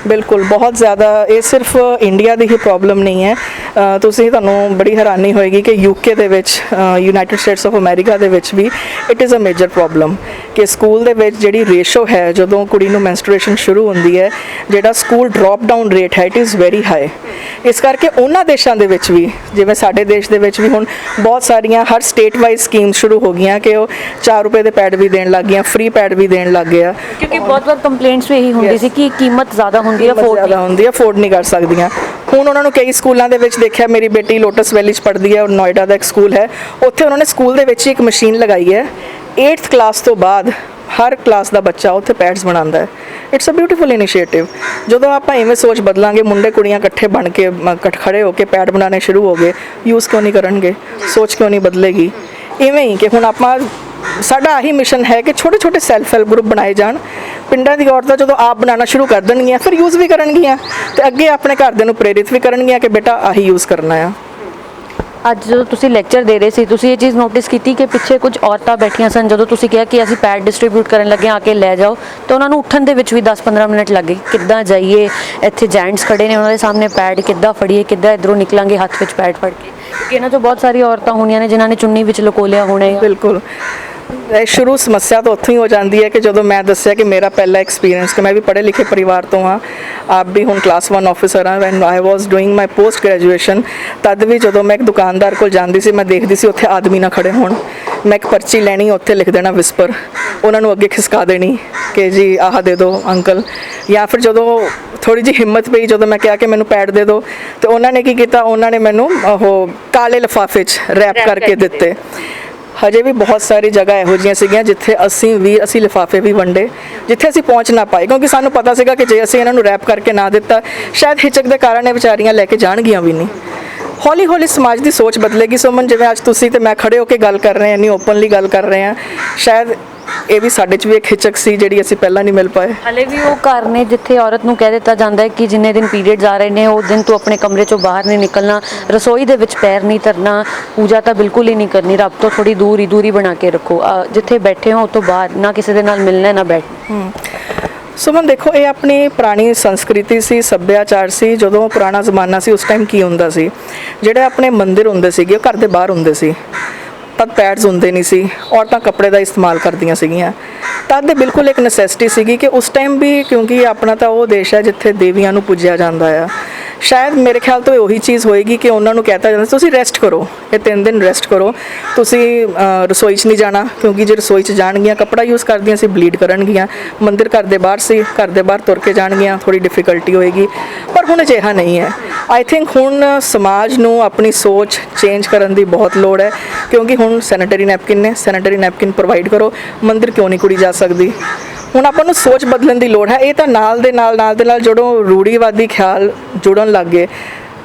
ਬਿਲਕੁਲ, ਬਹੁਤ ਜ਼ਿਆਦਾ। ਇਹ ਸਿਰਫ ਇੰਡੀਆ ਦੀ ਹੀ ਪ੍ਰੋਬਲਮ ਨਹੀਂ ਹੈ। ਤੁਹਾਨੂੰ ਬੜੀ ਹੈਰਾਨੀ ਹੋਏਗੀ ਕਿ ਯੂਕੇ ਦੇ ਵਿੱਚ, ਯੂਨਾਈਟਿਡ ਸਟੇਟਸ ਆਫ ਅਮਰੀਕਾ ਦੇ ਵਿੱਚ ਵੀ it is a major problem ਕਿ ਸਕੂਲ ਦੇ ਵਿੱਚ ਜਿਹੜੀ ਰੇਸ਼ੋ ਹੈ, ਜਦੋਂ ਕੁੜੀ ਨੂੰ ਮੈਂਸਟਰੂਏਸ਼ਨ ਸ਼ੁਰੂ ਹੁੰਦੀ ਹੈ, ਜਿਹੜਾ ਸਕੂਲ ਡ੍ਰੌਪ ਡਾਊਨ ਰੇਟ ਹੈ, ਇਟ ਇਜ਼ ਵੈਰੀ ਹਾਈ। ਇਸ ਕਰਕੇ ਉਹਨਾਂ ਦੇਸ਼ਾਂ ਦੇ ਵਿੱਚ ਵੀ, ਜਿਵੇਂ ਸਾਡੇ ਦੇਸ਼ ਦੇ ਵਿੱਚ ਵੀ ਹੁਣ ਬਹੁਤ ਸਾਰੀਆਂ ਹਰ ਸਟੇਟ ਵਾਈਜ਼ ਸਕੀਮ ਸ਼ੁਰੂ ਹੋ ਗਈਆਂ ਕਿ ਉਹ 4 ਰੁਪਏ ਦੇ ਪੈਡ ਵੀ ਦੇਣ ਲੱਗ ਗਈਆਂ, ਫ੍ਰੀ ਪੈਡ ਵੀ ਦੇਣ ਲੱਗ ਗਏ ਆ। ਕਿਉਂਕਿ ਬਹੁਤ ਵਾਰ ਕੰਪਲੇਂਟਸ ਵੀ ਇਹੀ ਹੁੰਦੀ ਸੀ ਕਿ ਕੀਮਤ ਜ਼ਿਆਦਾ ਹੁੰਦੀ ਹੈ, ਅਫੋਰਡ ਨਹੀਂ ਕਰ ਸਕਦੀਆਂ। ਹੁਣ ਉਹਨਾਂ ਨੂੰ ਕਈ ਸਕੂਲਾਂ ਦੇ ਵਿੱਚ ਦੇਖਿਆ, ਮੇਰੀ ਬੇਟੀ ਲੋਟਸ ਵੈਲੀ 'ਚ ਪੜ੍ਹਦੀ ਹੈ, ਔਰ ਨੋਇਡਾ ਦਾ ਇੱਕ ਸਕੂਲ ਹੈ, ਉੱਥੇ ਉਹਨਾਂ ਨੇ ਸਕੂਲ ਦੇ ਵਿੱਚ ਇੱਕ ਮਸ਼ੀਨ ਲਗਾਈ ਹੈ। 8th ਕਲਾਸ ਤੋਂ ਬਾਅਦ ਹਰ ਕਲਾਸ ਦਾ ਬੱਚਾ ਉੱਥੇ ਪੈਡਸ ਬਣਾਉਂਦਾ ਹੈ। It's a beautiful initiative. ਜਦੋਂ ਆਪਾਂ ਇਵੇਂ ਸੋਚ ਬਦਲਾਂਗੇ, ਮੁੰਡੇ ਕੁੜੀਆਂ ਇਕੱਠੇ ਬਣ ਕੇ ਖੜੇ ਹੋ ਕੇ ਪੈਡ ਬਣਾਉਣੇ ਸ਼ੁਰੂ ਹੋ ਗਏ, ਯੂਜ਼ ਕਿਉਂ ਨਹੀਂ ਕਰਨਗੇ? ਸੋਚ ਕਿਉਂ ਨਹੀਂ ਬਦਲੇਗੀ? ਇਵੇਂ ਹੀ ਕਿ ਹੁਣ ਆਪਾਂ, ਸਾਡਾ ਆਹੀ ਮਿਸ਼ਨ ਹੈ ਕਿ ਛੋਟੇ ਛੋਟੇ ਸੈਲਫ ਹੈਲਪ ਗਰੁੱਪ ਬਣਾਏ ਜਾਣ। ਪਿੰਡਾਂ ਦੀ ਔਰਤਾਂ ਜਦੋਂ ਆਪ ਬਣਾਉਣਾ ਸ਼ੁਰੂ ਕਰ ਦੇਣਗੀਆਂ, ਫਿਰ ਯੂਜ਼ ਵੀ ਕਰਨਗੀਆਂ ਤੇ ਅੱਗੇ ਆਪਣੇ ਘਰਦਿਆਂ ਨੂੰ ਪ੍ਰੇਰਿਤ ਵੀ ਕਰਨਗੀਆਂ ਕਿ ਬੇਟਾ ਆਹੀ ਯੂਜ਼ ਕਰਨਾ ਆ। ਅੱਜ ਜਦੋਂ ਤੁਸੀਂ ਲੈਕਚਰ ਦੇ ਰਹੇ ਸੀ ਤੁਸੀਂ ਇਹ ਚੀਜ਼ ਨੋਟਿਸ ਕੀਤੀ ਕਿ ਪਿੱਛੇ ਕੁਝ ਔਰਤਾਂ ਬੈਠੀਆਂ ਸਨ, ਜਦੋਂ ਤੁਸੀਂ ਕਿਹਾ ਕਿ ਅਸੀਂ ਪੈਡ ਡਿਸਟ੍ਰੀਬਿਊਟ ਕਰਨ ਲੱਗੇ ਆ ਕੇ ਲੈ ਜਾਓ, ਤਾਂ ਉਹਨਾਂ ਨੂੰ ਉੱਠਣ ਦੇ ਵਿੱਚ ਵੀ 10-15 ਮਿੰਟ ਲੱਗੇ। ਕਿੱਦਾਂ ਜਾਈਏ, ਇੱਥੇ ਜੈਂਟਸ ਖੜੇ ਨੇ, ਉਹਨਾਂ ਦੇ ਸਾਹਮਣੇ ਪੈਡ ਕਿੱਦਾਂ ਫੜੀਏ, ਕਿੱਦਾਂ ਇੱਧਰੋਂ ਨਿਕਲਾਂਗੇ ਹੱਥ ਵਿੱਚ ਪੈਡ ਫੜ ਕੇ, ਕਿਉਂਕਿ ਇਹਨਾਂ 'ਚੋਂ ਬਹੁਤ ਸਾਰੀ ਔਰਤਾਂ ਹੋਣੀਆਂ ਨੇ ਜਿਨ੍ਹਾਂ ਨੇ ਚੁੰਨੀ ਵਿੱਚ ਲੁਕੋ ਲਿਆ ਹੋਣਾ ਹੈ। ਬਿਲਕੁਲ, ਇਹ ਸ਼ੁਰੂ ਸਮੱਸਿਆ ਤਾਂ ਉੱਥੋਂ ਹੀ ਹੋ ਜਾਂਦੀ ਹੈ ਕਿ ਜਦੋਂ ਮੈਂ ਦੱਸਿਆ ਕਿ ਮੇਰਾ ਪਹਿਲਾ ਐਕਸਪੀਰੀਅੰਸ, ਕਿ ਮੈਂ ਵੀ ਪੜ੍ਹੇ ਲਿਖੇ ਪਰਿਵਾਰ ਤੋਂ ਹਾਂ, ਆਪ ਵੀ ਹੁਣ ਕਲਾਸ 1 ਆਫਿਸਰ ਹਾਂ। Van I was doing my post graduation, ਤਦ ਵੀ ਜਦੋਂ ਮੈਂ ਇੱਕ ਦੁਕਾਨਦਾਰ ਕੋਲ ਜਾਂਦੀ ਸੀ, ਮੈਂ ਦੇਖਦੀ ਸੀ ਉੱਥੇ ਆਦਮੀ ਨਾ ਖੜੇ ਹੋਣ, ਮੈਂ ਇੱਕ ਪਰਚੀ ਲੈਣੀ, ਉੱਥੇ ਲਿਖ ਦੇਣਾ ਵਿਸਪਰ, ਉਹਨਾਂ ਨੂੰ ਅੱਗੇ ਖਿਸਕਾ ਦੇਣੀ ਕਿ ਜੀ ਆਹ ਦੇ ਦਿਓ ਅੰਕਲ। ਜਾਂ ਫਿਰ ਜਦੋਂ ਥੋੜੀ ਜਿਹੀ ਹਿੰਮਤ ਪਈ, ਜਦੋਂ ਮੈਂ ਕਿਹਾ ਕਿ ਮੈਨੂੰ ਪੈਡ ਦੇ ਦਿਓ, ਤੇ ਉਹਨਾਂ ਨੇ ਕੀ ਕੀਤਾ, ਉਹਨਾਂ ਨੇ ਮੈਨੂੰ ਉਹ ਕਾਲੇ ਲਿਫਾਫੇ 'ਚ ਰੈਪ ਕਰਕੇ ਦਿੱਤੇ। ਹਜੇ ਵੀ ਬਹੁਤ ਸਾਰੀ ਜਗ੍ਹਾ ਇਹੋ ਜਿਹੀਆਂ ਸੀਗੀਆਂ ਜਿੱਥੇ ਅਸੀਂ ਲਿਫਾਫੇ ਵੀ ਵੰਡੇ, ਜਿੱਥੇ ਅਸੀਂ ਪਹੁੰਚ ਨਾ ਪਾਏ, ਕਿਉਂਕਿ ਸਾਨੂੰ ਪਤਾ ਸੀਗਾ ਕਿ ਜੇ ਅਸੀਂ ਇਹਨਾਂ ਨੂੰ ਰੈਪ ਕਰਕੇ ਨਾ ਦਿੱਤਾ, ਸ਼ਾਇਦ ਹਿਚਕ ਦੇ ਕਾਰਨ ਇਹ ਵਿਚਾਰੀਆਂ ਲੈ ਕੇ ਜਾਣਗੀਆਂ ਵੀ ਨਹੀਂ। ਹੌਲੀ ਹੌਲੀ ਸਮਾਜ ਦੀ ਸੋਚ ਬਦਲੇਗੀ। ਸੁਮਨ, ਜਿਵੇਂ ਅੱਜ ਤੁਸੀਂ ਤੇ ਮੈਂ ਖੜੇ ਹੋ ਕੇ ਗੱਲ ਕਰ ਰਹੇ ਹਾਂ, ਇੰਨੀ ਓਪਨਲੀ ਗੱਲ ਕਰ ਰਹੇ ਹਾਂ, ਸ਼ਾਇਦ ਇਹ ਵੀ ਸਾਡੇ 'ਚ ਵੀ ਇੱਕ ਹਿਚਕ ਸੀ ਜਿਹੜੀ ਅਸੀਂ ਪਹਿਲਾਂ ਨਹੀਂ ਮਿਲ ਪਾਏ। ਹਲੇ ਵੀ ਉਹ ਘਰ ਨੇ ਜਿੱਥੇ ਔਰਤ ਨੂੰ ਕਹਿ ਦਿੱਤਾ ਜਾਂਦਾ ਹੈ ਕਿ ਜਿੰਨੇ ਦਿਨ ਪੀਰੀਅਡਸ ਆ ਰਹੇ ਨੇ ਉਹ ਦਿਨ ਤੂੰ ਆਪਣੇ ਕਮਰੇ 'ਚੋਂ ਬਾਹਰ ਨਹੀਂ ਨਿਕਲਣਾ, ਰਸੋਈ ਦੇ ਵਿੱਚ ਪੈਰ ਨਹੀਂ ਧਰਨਾ, ਪੂਜਾ ਤਾਂ ਬਿਲਕੁਲ ਹੀ ਨਹੀਂ ਕਰਨੀ, ਰੱਬ ਤੋਂ ਥੋੜੀ ਦੂਰੀ ਬਣਾ ਕੇ ਰੱਖੋ, ਜਿੱਥੇ ਬੈਠੇ ਹੋ ਉਹ ਤੋਂ ਬਾਹਰ ਨਾ ਕਿਸੇ ਦੇ ਨਾਲ ਮਿਲਣਾ ਨਾ ਬੈਠਣਾ। ਸੁਮਨ ਦੇਖੋ, ਇਹ ਆਪਣੀ ਪੁਰਾਣੀ ਸੰਸਕ੍ਰਿਤੀ ਸੀ, ਸੱਭਿਆਚਾਰ ਸੀ। ਜਦੋਂ ਪੁਰਾਣਾ ਜ਼ਮਾਨਾ ਸੀ ਉਸ ਟਾਈਮ ਕੀ ਹੁੰਦਾ ਸੀ, ਜਿਹੜੇ ਆਪਣੇ ਮੰਦਿਰ ਹੁੰਦੇ ਸੀਗੇ ਉਹ ਘਰ ਦੇ ਬਾਹਰ ਹੁੰਦੇ ਸੀ, ਤਦ ਪੈਡਸ ਹੁੰਦੇ ਨਹੀਂ ਸੀ, ਔਰਤਾਂ ਕੱਪੜੇ ਦਾ ਇਸਤੇਮਾਲ ਕਰਦੀਆਂ ਸੀਗੀਆਂ। ਤਦ ਦੇ ਬਿਲਕੁਲ ਇੱਕ ਨੈਸੈਸਿਟੀ ਸੀਗੀ ਕਿ ਉਸ ਟਾਈਮ ਵੀ, ਕਿਉਂਕਿ ਆਪਣਾ ਤਾਂ ਉਹ ਦੇਸ਼ ਹੈ ਜਿੱਥੇ ਦੇਵੀਆਂ ਨੂੰ ਪੂਜਿਆ ਜਾਂਦਾ ਆ, ਸ਼ਾਇਦ ਮੇਰੇ ਖਿਆਲ ਤੋਂ ਉਹੀ ਚੀਜ਼ ਹੋਏਗੀ ਕਿ ਉਹਨਾਂ ਨੂੰ ਕਹਿਤਾ ਜਾਂਦਾ ਤੁਸੀਂ ਰੈਸਟ ਕਰੋ, ਇਹ 3 ਦਿਨ ਰੈਸਟ ਕਰੋ, ਤੁਸੀਂ ਰਸੋਈ 'ਚ ਨਹੀਂ ਜਾਣਾ, ਕਿਉਂਕਿ ਜੇ ਰਸੋਈ 'ਚ ਜਾਣਗੀਆਂ ਕੱਪੜਾ ਯੂਜ਼ ਕਰਦੀਆਂ ਸੀ, ਬਲੀਡ ਕਰਨਗੀਆਂ। ਮੰਦਿਰ ਘਰ ਦੇ ਬਾਹਰ ਸੀ, ਘਰ ਦੇ ਬਾਹਰ ਤੁਰ ਕੇ ਜਾਣਗੀਆਂ, ਥੋੜੀ ਡਿਫਿਕਲਟੀ ਹੋਏਗੀ। ਪਰ ਹੁਣ ਅਜਿਹਾ ਨਹੀਂ ਹੈ। ਆਈ ਥਿੰਕ ਹੁਣ ਸਮਾਜ ਨੂੰ ਆਪਣੀ ਸੋਚ ਚੇਂਜ ਕਰਨ ਦੀ ਬਹੁਤ ਲੋੜ ਹੈ, ਕਿਉਂਕਿ ਹੁਣ ਸੈਨੇਟਰੀ ਨੈਪਕਿਨ ਨੇ, ਸੈਨੇਟਰੀ ਨੈਪਕਿਨ ਪ੍ਰੋਵਾਈਡ ਕਰੋ, ਮੰਦਿਰ ਕਿਉਂ ਨਹੀਂ ਕੁੜੀ ਜਾ ਸਕਦੀ। ਹੁਣ ਆਪਾਂ ਨੂੰ ਸੋਚ ਬਦਲਣ ਦੀ ਲੋੜ ਹੈ। ਇਹ ਤਾਂ ਨਾਲ ਦੇ ਨਾਲ ਜਦੋਂ ਰੂੜੀਵਾਦੀ ਖਿਆਲ ਜੁੜਨ ਲੱਗ ਗਏ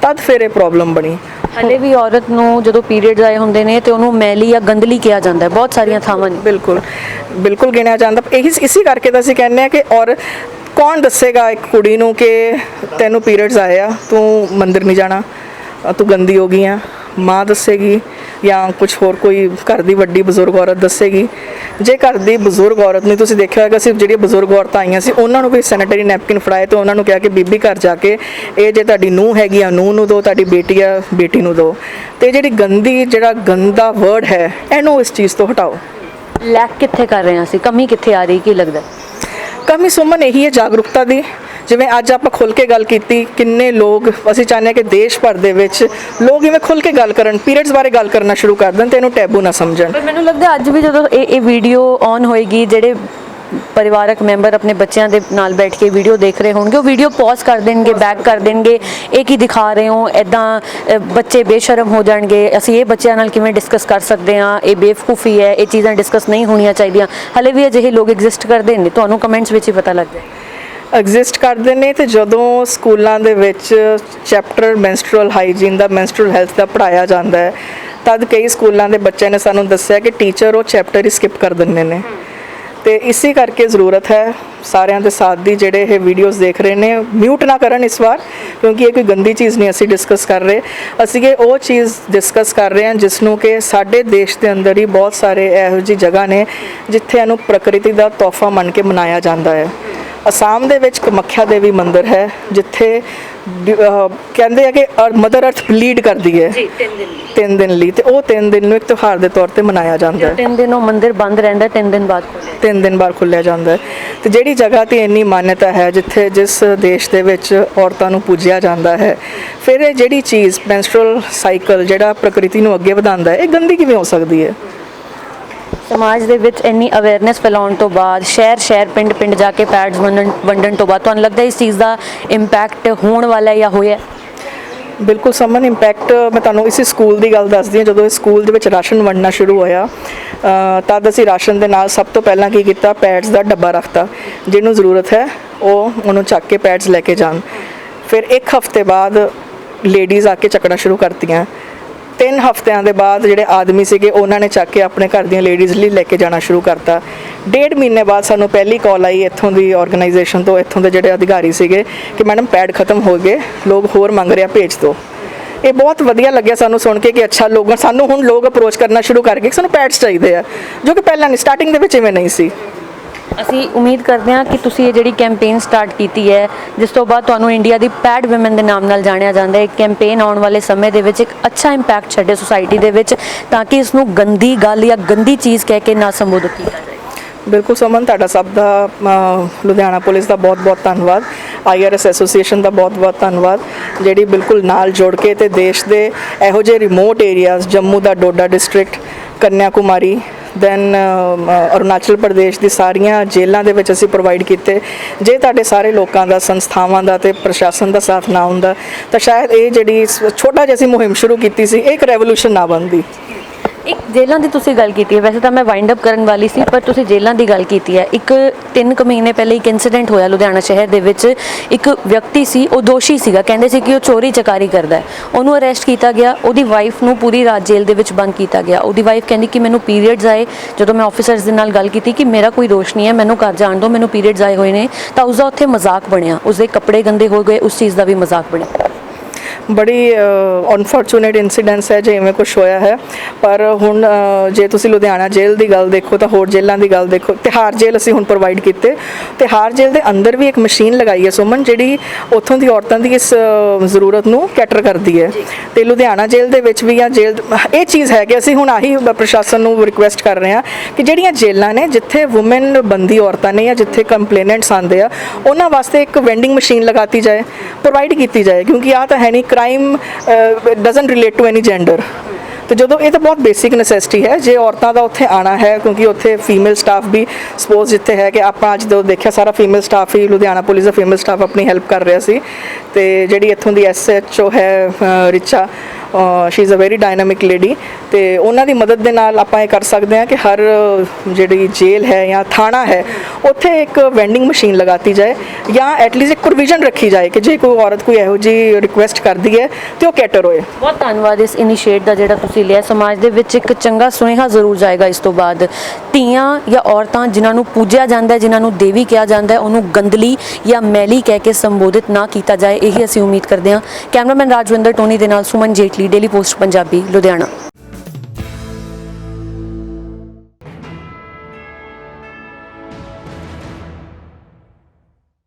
ਤਦ ਫਿਰ ਇਹ ਪ੍ਰੋਬਲਮ ਬਣੀ। ਹਲੇ ਵੀ ਔਰਤ ਨੂੰ ਜਦੋਂ ਪੀਰੀਅਡਸ ਆਏ ਹੁੰਦੇ ਨੇ ਤੇ ਉਹਨੂੰ ਮੈਲੀ ਜਾਂ ਗੰਦਲੀ ਕਿਹਾ ਜਾਂਦਾ ਹੈ ਬਹੁਤ ਸਾਰੀਆਂ ਥਾਵਾਂ ਨੇ। ਬਿਲਕੁਲ ਗਿਣਿਆ ਜਾਂਦਾ। ਇਸੇ ਕਰਕੇ ਤਾਂ ਅਸੀਂ ਕਹਿੰਦੇ ਹਾਂ ਕਿ ਔਰ ਕੌਣ ਦੱਸੇਗਾ ਇੱਕ ਕੁੜੀ ਨੂੰ ਕਿ ਤੈਨੂੰ ਪੀਰੀਅਡਸ ਆਏ ਆ, ਤੂੰ ਮੰਦਿਰ ਨਹੀਂ ਜਾਣਾ, ਤੂੰ ਗੰਦੀ ਹੋ ਗਈ ਆ? ਮਾਂ ਦੱਸੇਗੀ ਜਾਂ ਕੁਝ ਹੋਰ ਕੋਈ ਘਰ ਦੀ ਵੱਡੀ ਬਜ਼ੁਰਗ ਔਰਤ ਦੱਸੇਗੀ। ਜੇ ਘਰ ਦੀ ਬਜ਼ੁਰਗ ਔਰਤ ਨੇ, ਤੁਸੀਂ ਦੇਖਿਆ ਹੋਵੇਗਾ ਸਿਰਫ ਜਿਹੜੀਆਂ ਬਜ਼ੁਰਗ ਔਰਤਾਂ ਆਈਆਂ ਸੀ ਉਹਨਾਂ ਨੂੰ ਵੀ ਸੈਨੇਟਰੀ ਨੈਪਕਿਨ ਫੜਾਏ ਤੇ ਉਹਨਾਂ ਨੂੰ ਕਿਹਾ ਕਿ ਬੀਬੀ ਘਰ ਜਾ ਕੇ ਇਹ ਜੇ ਤੁਹਾਡੀ ਨੂੰਹ ਹੈਗੀ ਆ ਨੂੰਹ ਨੂੰ ਦਿਓ, ਤੁਹਾਡੀ ਬੇਟੀ ਆ ਬੇਟੀ ਨੂੰ ਦਿਓ। ਤੇ ਜਿਹੜਾ ਗੰਦਾ ਵਰਡ ਹੈ ਇਹਨੂੰ ਇਸ ਚੀਜ਼ ਤੋਂ ਹਟਾਓ। ਲੈਕ ਕਿੱਥੇ ਕਰ ਰਹੇ ਹਾਂ ਅਸੀਂ, ਕਮੀ ਕਿੱਥੇ ਆ ਰਹੀ, ਕੀ ਲੱਗਦਾ? ਕਮੀ ਸੁਮਨ ਇਹੀ ਹੈ ਜਾਗਰੂਕਤਾ ਦੀ। ਜਿਵੇਂ ਅੱਜ ਆਪਾਂ ਖੁੱਲ੍ਹ ਕੇ ਗੱਲ ਕੀਤੀ, ਕਿੰਨੇ ਲੋਕ, ਅਸੀਂ ਚਾਹੁੰਦੇ ਹਾਂ ਕਿ ਦੇਸ਼ ਭਰ ਦੇ ਵਿੱਚ ਲੋਕ ਇਵੇਂ ਖੁੱਲ੍ਹ ਕੇ ਗੱਲ ਕਰਨ, ਪੀਰੀਅਡਸ ਬਾਰੇ ਗੱਲ ਕਰਨਾ ਸ਼ੁਰੂ ਕਰ ਦੇਣ ਤੇ ਇਹਨੂੰ ਟੈਬੂ ਨਾ ਸਮਝਣ। ਪਰ ਮੈਨੂੰ ਲੱਗਦਾ ਅੱਜ ਵੀ ਜਦੋਂ ਇਹ ਵੀਡੀਓ ਔਨ ਹੋਏਗੀ, ਜਿਹੜੇ ਪਰਿਵਾਰਕ ਮੈਂਬਰ ਆਪਣੇ ਬੱਚਿਆਂ ਦੇ ਨਾਲ ਬੈਠ ਕੇ ਵੀਡੀਓ ਦੇਖ ਰਹੇ ਹੋਣਗੇ ਉਹ ਵੀਡੀਓ ਪੌਜ਼ ਕਰ ਦੇਣਗੇ, ਬੈਕ ਕਰ ਦੇਣਗੇ, ਇਹ ਕੀ ਦਿਖਾ ਰਹੇ ਹੋ, ਇੱਦਾਂ ਬੱਚੇ ਬੇਸ਼ਰਮ ਹੋ ਜਾਣਗੇ, ਅਸੀਂ ਇਹ ਬੱਚਿਆਂ ਨਾਲ ਕਿਵੇਂ ਡਿਸਕਸ ਕਰ ਸਕਦੇ ਹਾਂ, ਇਹ ਬੇਵਕੂਫੀ ਹੈ, ਇਹ ਚੀਜ਼ਾਂ ਡਿਸਕਸ ਨਹੀਂ ਹੋਣੀਆਂ ਚਾਹੀਦੀਆਂ। ਹਲੇ ਵੀ ਅਜਿਹੇ ਲੋਕ ਐਗਜ਼ਿਸਟ ਕਰਦੇ ਨੇ, ਤੁਹਾਨੂੰ ਕਮੈਂਟਸ ਵਿੱਚ ਹੀ ਪਤਾ ਲੱਗਦਾ ਐਗਜ਼ਿਸਟ ਕਰਦੇ ਨੇ। ਤੇ ਜਦੋਂ ਸਕੂਲਾਂ ਦੇ ਵਿੱਚ ਚੈਪਟਰ ਮੈਂਸਟਰੂਅਲ ਹਾਈਜੀਨ ਦਾ, ਮੈਂਸਟਰੂਅਲ ਹੈਲਥ ਦਾ ਪੜ੍ਹਾਇਆ ਜਾਂਦਾ ਹੈ, ਤਦ ਕਈ ਸਕੂਲਾਂ ਦੇ ਬੱਚਿਆਂ ਨੇ ਸਾਨੂੰ ਦੱਸਿਆ ਕਿ ਟੀਚਰ ਉਹ ਚੈਪਟਰ ਹੀ ਸਕਿਪ ਕਰ ਦਿੰਦੇ ਨੇ। ਤੇ ਇਸੇ ਕਰਕੇ ਜ਼ਰੂਰਤ ਹੈ ਸਾਰਿਆਂ ਦੇ ਸਾਥ ਦੀ, ਜਿਹੜੇ ਇਹ ਵੀਡੀਓਜ਼ ਦੇਖ ਰਹੇ ਨੇ ਮਿਊਟ ਨਾ ਕਰਨ ਇਸ ਵਾਰ, ਕਿਉਂਕਿ ਇਹ ਕੋਈ ਗੰਦੀ ਚੀਜ਼ ਨਹੀਂ ਅਸੀਂ ਡਿਸਕਸ ਕਰ ਰਹੇ। ਅਸੀਂ ਇਹ ਉਹ ਚੀਜ਼ ਡਿਸਕਸ ਕਰ ਰਹੇ ਹਾਂ ਜਿਸ ਨੂੰ ਕਿ ਸਾਡੇ ਦੇਸ਼ ਦੇ ਅੰਦਰ ਹੀ ਬਹੁਤ ਸਾਰੇ ਇਹੋ ਜਿਹੀ ਜਗ੍ਹਾ ਨੇ ਜਿੱਥੇ ਇਹਨੂੰ ਪ੍ਰਕਿਰਤੀ ਦਾ ਤੋਹਫਾ ਮੰਨ ਕੇ ਮਨਾਇਆ ਜਾਂਦਾ ਹੈ। ਅਸਾਮ ਦੇ ਵਿੱਚ ਕਮੱਖਿਆ ਦੇਵੀ ਮੰਦਿਰ ਹੈ ਜਿੱਥੇ ਕਹਿੰਦੇ ਆ ਕਿ ਮਦਰ ਅਰਥ ਬਲੀਡ ਕਰਦੀ ਹੈ 3 ਦਿਨ ਲਈ, ਤੇ ਉਹ 3 ਦਿਨ ਨੂੰ ਇੱਕ ਤਿਉਹਾਰ ਦੇ ਤੌਰ ਤੇ ਮਨਾਇਆ ਜਾਂਦਾ ਹੈ। 3 ਦਿਨ ਉਹ ਮੰਦਿਰ ਬੰਦ ਰਹਿੰਦਾ, 3 ਦਿਨ ਬਾਅਦ 3 ਦਿਨ ਬਾਅਦ ਖੁੱਲ੍ਹਿਆ ਜਾਂਦਾ ਹੈ। ਤੇ ਜਿਹੜੀ ਜਗ੍ਹਾ ਤੇ ਇੰਨੀ ਮਾਨਤਾ ਹੈ, ਜਿਸ ਦੇਸ਼ ਦੇ ਵਿੱਚ ਔਰਤਾਂ ਨੂੰ ਪੂਜਿਆ ਜਾਂਦਾ ਹੈ, ਫਿਰ ਇਹ ਜਿਹੜੀ ਚੀਜ਼ ਮੈਂਸਟਰੂਅਲ ਸਾਈਕਲ ਜਿਹੜਾ ਪ੍ਰਕਿਰਤੀ ਨੂੰ ਅੱਗੇ ਵਧਾਉਂਦਾ ਹੈ, ਇਹ ਗੰਦੀ ਕਿਵੇਂ ਹੋ ਸਕਦੀ ਹੈ? ਸਮਾਜ ਦੇ ਵਿੱਚ ਇੰਨੀ ਅਵੇਅਰਨੈਸ ਫੈਲਾਉਣ ਤੋਂ ਬਾਅਦ, ਸ਼ਹਿਰ ਪਿੰਡ ਜਾ ਕੇ ਪੈਡਸ ਵੰਡਣ ਤੋਂ ਬਾਅਦ ਤੁਹਾਨੂੰ ਲੱਗਦਾ ਇਸ ਚੀਜ਼ ਦਾ ਇੰਪੈਕਟ ਹੋਣ ਵਾਲਾ ਜਾਂ ਹੋਇਆ? ਬਿਲਕੁਲ ਸਮਨ, ਇੰਪੈਕਟ ਮੈਂ ਤੁਹਾਨੂੰ ਇਸੇ ਸਕੂਲ ਦੀ ਗੱਲ ਦੱਸਦੀ ਹਾਂ। ਜਦੋਂ ਇਸ ਸਕੂਲ ਦੇ ਵਿੱਚ ਰਾਸ਼ਨ ਵੰਡਣਾ ਸ਼ੁਰੂ ਹੋਇਆ ਤਦ ਅਸੀਂ ਰਾਸ਼ਨ ਦੇ ਨਾਲ ਸਭ ਤੋਂ ਪਹਿਲਾਂ ਕੀ ਕੀਤਾ, ਪੈਡਸ ਦਾ ਡੱਬਾ ਰੱਖਤਾ, ਜਿਹਨੂੰ ਜ਼ਰੂਰਤ ਹੈ ਉਹਨੂੰ ਚੱਕ ਕੇ ਪੈਡਸ ਲੈ ਕੇ ਜਾਣ। ਫਿਰ 1 ਹਫ਼ਤੇ ਬਾਅਦ ਲੇਡੀਜ਼ ਆ ਕੇ ਚੱਕਣਾ ਸ਼ੁਰੂ ਕਰਤੀਆਂ। 3 ਹਫ਼ਤਿਆਂ ਦੇ ਬਾਅਦ ਜਿਹੜੇ ਆਦਮੀ ਸੀਗੇ ਉਹਨਾਂ ਨੇ ਚੱਕ ਕੇ ਆਪਣੇ ਘਰ ਦੀਆਂ ਲੇਡੀਜ਼ ਲਈ ਲੈ ਕੇ ਜਾਣਾ ਸ਼ੁਰੂ ਕਰਤਾ। 1.5 ਮਹੀਨੇ ਬਾਅਦ ਸਾਨੂੰ ਪਹਿਲੀ ਕਾਲ ਆਈ ਇੱਥੋਂ ਦੀ ਆਰਗੇਨਾਈਜੇਸ਼ਨ ਤੋਂ, ਇੱਥੋਂ ਦੇ ਜਿਹੜੇ ਅਧਿਕਾਰੀ ਸੀਗੇ ਕਿ ਮੈਡਮ ਪੈਡ ਖਤਮ ਹੋ ਗਏ, ਲੋਕ ਹੋਰ ਮੰਗ ਰਿਹਾ, ਭੇਜ ਦਿਓ। ਇਹ ਬਹੁਤ ਵਧੀਆ ਲੱਗਿਆ ਸਾਨੂੰ ਸੁਣ ਕੇ ਕਿ ਅੱਛਾ ਸਾਨੂੰ ਹੁਣ ਲੋਕ ਅਪਰੋਚ ਕਰਨਾ ਸ਼ੁਰੂ ਕਰ ਗਏ ਕਿ ਸਾਨੂੰ ਪੈਡਸ ਚਾਹੀਦੇ ਆ, ਜੋ ਕਿ ਪਹਿਲਾਂ ਨਹੀਂ, ਸਟਾਰਟਿੰਗ ਦੇ ਵਿੱਚ ਇਵੇਂ ਨਹੀਂ ਸੀ। ਅਸੀਂ ਉਮੀਦ ਕਰਦੇ ਹਾਂ ਕਿ ਤੁਸੀਂ ਇਹ ਜਿਹੜੀ ਕੈਂਪੇਨ ਸਟਾਰਟ ਕੀਤੀ ਹੈ, ਜਿਸ ਤੋਂ ਬਾਅਦ ਤੁਹਾਨੂੰ ਇੰਡੀਆ ਦੀ ਪੈਡ ਔਮਨ ਦੇ ਨਾਮ ਨਾਲ ਜਾਣਿਆ ਜਾਂਦਾ ਹੈ, ਇਹ ਕੈਂਪੇਨ ਆਉਣ ਵਾਲੇ ਸਮੇਂ ਦੇ ਵਿੱਚ ਇੱਕ ਅੱਛਾ ਇੰਪੈਕਟ ਛੱਡੇ ਸੁਸਾਇਟੀ ਦੇ ਵਿੱਚ, ਤਾਂ ਕਿ ਇਸ ਨੂੰ ਗੰਦੀ ਗੱਲ ਜਾਂ ਗੰਦੀ ਚੀਜ਼ ਕਹਿ ਕੇ ਨਾ ਸੰਬੋਧਿਤ ਕੀਤਾ ਜਾਏ। ਬਿਲਕੁਲ ਸੁਮਨ, ਤੁਹਾਡਾ ਸਭ ਦਾ ਲੁਧਿਆਣਾ ਪੁਲਿਸ ਦਾ ਬਹੁਤ-ਬਹੁਤ ਧੰਨਵਾਦ, IRS ਐਸੋਸੀਏਸ਼ਨ ਦਾ ਬਹੁਤ-ਬਹੁਤ ਧੰਨਵਾਦ, ਜਿਹੜੀ ਬਿਲਕੁਲ ਨਾਲ ਜੁੜ ਕੇ ਤੇ ਦੇਸ਼ ਦੇ ਇਹੋ ਜਿਹੇ ਰਿਮੋਟ ਏਰੀਆਜ਼, ਜੰਮੂ ਦਾ ਡੋਡਾ ਡਿਸਟ੍ਰਿਕਟ, ਕੰਨਿਆ ਕੁਮਾਰੀ, ਦੈਨ ਅਰੁਣਾਚਲ ਪ੍ਰਦੇਸ਼ ਦੀ ਸਾਰੀਆਂ ਜੇਲ੍ਹਾਂ ਦੇ ਵਿੱਚ ਅਸੀਂ ਪ੍ਰੋਵਾਈਡ ਕੀਤੇ। ਜੇ ਤੁਹਾਡੇ ਸਾਰੇ ਲੋਕਾਂ ਦਾ, ਸੰਸਥਾਵਾਂ ਦਾ ਤੇ ਪ੍ਰਸ਼ਾਸਨ ਦਾ ਸਾਥ ਨਾ ਹੁੰਦਾ ਤਾਂ ਸ਼ਾਇਦ ਇਹ ਜਿਹੜੀ ਛੋਟਾ ਜਿਹਾ ਅਸੀਂ ਮੁਹਿੰਮ ਸ਼ੁਰੂ ਕੀਤੀ ਸੀ, ਇਹ ਇੱਕ ਰੈਵੋਲੂਸ਼ਨ ਨਾ ਬਣਦੀ। ਇੱਕ ਜੇਲ੍ਹਾਂ ਦੀ ਤੁਸੀਂ ਗੱਲ ਕੀਤੀ ਹੈ, ਵੈਸੇ ਤਾਂ ਮੈਂ ਵਾਈਂਡ ਅਪ ਕਰਨ ਵਾਲੀ ਸੀ, ਪਰ ਤੁਸੀਂ ਜੇਲ੍ਹਾਂ ਦੀ ਗੱਲ ਕੀਤੀ ਹੈ। ਇੱਕ 3 ਮਹੀਨੇ ਪਹਿਲੇ ਇੱਕ ਇਨਸੀਡੈਂਟ ਹੋਇਆ ਲੁਧਿਆਣਾ ਸ਼ਹਿਰ ਦੇ ਵਿੱਚ, ਇੱਕ ਵਿਅਕਤੀ ਸੀ, ਉਹ ਦੋਸ਼ੀ ਸੀਗਾ, ਕਹਿੰਦੇ ਸੀ ਕਿ ਉਹ ਚੋਰੀ ਚਕਾਰੀ ਕਰਦਾ ਹੈ, ਉਹਨੂੰ ਅਰੈਸਟ ਕੀਤਾ ਗਿਆ, ਉਹਦੀ ਵਾਈਫ ਨੂੰ ਪੂਰੀ ਰਾਤ ਜੇਲ੍ਹ ਦੇ ਵਿੱਚ ਬੰਦ ਕੀਤਾ ਗਿਆ। ਉਹਦੀ ਵਾਈਫ ਕਹਿੰਦੀ ਕਿ ਮੈਨੂੰ ਪੀਰੀਅਡਸ ਆਏ, ਜਦੋਂ ਮੈਂ ਆਫੀਸਰਸ ਦੇ ਨਾਲ ਗੱਲ ਕੀਤੀ ਕਿ ਮੇਰਾ ਕੋਈ ਦੋਸ਼ ਨਹੀਂ ਹੈ, ਮੈਨੂੰ ਘਰ ਜਾਣ ਦਿਓ, ਮੈਨੂੰ ਪੀਰੀਅਡਸ ਆਏ ਹੋਏ ਨੇ, ਤਾਂ ਉਸਦਾ ਉੱਥੇ ਮਜ਼ਾਕ ਬਣਿਆ, ਉਸਦੇ ਕੱਪੜੇ ਗੰਦੇ ਹੋ ਗਏ, ਉਸ ਚੀਜ਼ ਦਾ ਵੀ ਮਜ਼ਾਕ ਬਣਿਆ। ਬੜੀ ਅਨਫੋਰਚੂਨੇਟ ਇਨਸੀਡੈਂਟਸ ਹੈ ਜੇ ਇਵੇਂ ਕੁਝ ਹੋਇਆ ਹੈ। ਪਰ ਹੁਣ ਜੇ ਤੁਸੀਂ ਲੁਧਿਆਣਾ ਜੇਲ੍ਹ ਦੀ ਗੱਲ ਦੇਖੋ ਤਾਂ ਹੋਰ ਜੇਲ੍ਹਾਂ ਦੀ ਗੱਲ ਦੇਖੋ, ਤਿਹਾੜ ਜੇਲ੍ਹ ਅਸੀਂ ਹੁਣ ਪ੍ਰੋਵਾਈਡ ਕੀਤੇ। ਤਿਹਾੜ ਜੇਲ੍ਹ ਦੇ ਅੰਦਰ ਵੀ ਇੱਕ ਮਸ਼ੀਨ ਲਗਾਈ ਹੈ ਸੁਮਨ, ਜਿਹੜੀ ਉੱਥੋਂ ਦੀ ਔਰਤਾਂ ਦੀ ਇਸ ਜ਼ਰੂਰਤ ਨੂੰ ਕੈਟਰ ਕਰਦੀ ਹੈ। ਤੇ ਲੁਧਿਆਣਾ ਜੇਲ੍ਹ ਦੇ ਵਿੱਚ ਵੀ ਇਹ ਚੀਜ਼ ਹੈ ਕਿ ਅਸੀਂ ਹੁਣ ਆਹੀ ਪ੍ਰਸ਼ਾਸਨ ਨੂੰ ਰਿਕੁਐਸਟ ਕਰ ਰਹੇ ਹਾਂ ਕਿ ਜਿਹੜੀਆਂ ਜੇਲ੍ਹਾਂ ਨੇ ਜਿੱਥੇ ਵੂਮਨ ਬੰਦੀ ਔਰਤਾਂ ਨੇ ਜਾਂ ਜਿੱਥੇ ਕੰਪਲੇਨੈਂਟਸ ਆਉਂਦੇ ਆ, ਉਹਨਾਂ ਵਾਸਤੇ ਇੱਕ ਵੈਂਡਿੰਗ ਮਸ਼ੀਨ ਲਗਾਤੀ ਜਾਏ, ਪ੍ਰੋਵਾਈਡ ਕੀਤੀ ਜਾਏ, ਕਿਉਂਕਿ ਆਹ ਤਾਂ ਹੈ ਨਹੀਂ crime doesn't relate to any gender. ਤੇ ਜਦੋਂ ਇਹ ਤਾਂ ਬਹੁਤ ਬੇਸਿਕ ਨੈਸੈਸਿਟੀ ਹੈ ਜੇ ਔਰਤਾਂ ਦਾ ਉੱਥੇ ਆਣਾ ਹੈ, ਕਿਉਂਕਿ ਉੱਥੇ ਫੀਮੇਲ ਸਟਾਫ ਵੀ ਸਪੋਜ਼ ਜਿੱਥੇ ਹੈ ਕਿ ਆਪਾਂ ਅੱਜ ਜਦੋਂ ਦੇਖਿਆ ਸਾਰਾ ਫੀਮੇਲ ਸਟਾਫ ਹੀ, ਲੁਧਿਆਣਾ ਪੁਲਿਸ ਦਾ ਫੀਮੇਲ ਸਟਾਫ ਆਪਣੀ ਹੈਲਪ ਕਰ ਰਿਹਾ ਸੀ। ਤੇ ਜਿਹੜੀ ਇੱਥੋਂ ਦੀ SHO ਹੈ Richa, she is a very dynamic lady, ਤੇ ਉਹਨਾਂ ਦੀ ਮਦਦ ਦੇ ਨਾਲ ਆਪਾਂ ਇਹ ਕਰ ਸਕਦੇ ਹਾਂ ਕਿ ਹਰ ਜਿਹੜੀ ਜੇਲ੍ਹ ਹੈ ਜਾਂ ਥਾਣਾ ਹੈ ਉੱਥੇ ਇੱਕ ਵੈਂਡਿੰਗ ਮਸ਼ੀਨ ਲਗਾਤੀ ਜਾਏ, ਜਾਂ ਐਟਲੀਸਟ ਇੱਕ ਪ੍ਰੋਵੀਜ਼ਨ ਰੱਖੀ ਜਾਏ ਕਿ ਜੇ ਕੋਈ ਔਰਤ ਕੋਈ ਇਹੋ ਜਿਹੀ ਰਿਕੁਐਸਟ ਕਰਦੀ ਹੈ ਤੇ ਉਹ ਕੈਟਰ ਹੋਏ। ਬਹੁਤ ਧੰਨਵਾਦ ਇਸ ਇਨੀਸ਼ੀਏਟ ਦਾ ਜਿਹੜਾ ਤੁਸੀਂ ਲਿਆ। ਸਮਾਜ ਦੇ ਵਿੱਚ ਇੱਕ ਚੰਗਾ ਸੁਨੇਹਾ ਜ਼ਰੂਰ ਜਾਏਗਾ ਇਸ ਤੋਂ ਬਾਅਦ। ਧੀਆਂ ਜਾਂ ਔਰਤਾਂ ਜਿਨ੍ਹਾਂ ਨੂੰ ਪੂਜਿਆ ਜਾਂਦਾ, ਜਿਨ੍ਹਾਂ ਨੂੰ ਦੇਵੀ ਕਿਹਾ ਜਾਂਦਾ, ਉਹਨੂੰ ਗੰਦਲੀ ਜਾਂ ਮੈਲੀ ਕਹਿ ਕੇ ਸੰਬੋਧਿਤ ਨਾ ਕੀਤਾ ਜਾਏ, ਇਹੀ ਅਸੀਂ ਉਮੀਦ ਕਰਦੇ ਹਾਂ। ਕੈਮਰਾਮੈਨ ਰਾਜਵਿੰਦਰ ਟੋਨੀ ਦੇ ਨਾਲ ਸੁਮਨ ਜੇਟਲੀ, ਡੇਲੀ ਪੋਸਟ ਪੰਜਾਬੀ, ਲੁਧਿਆਣਾ।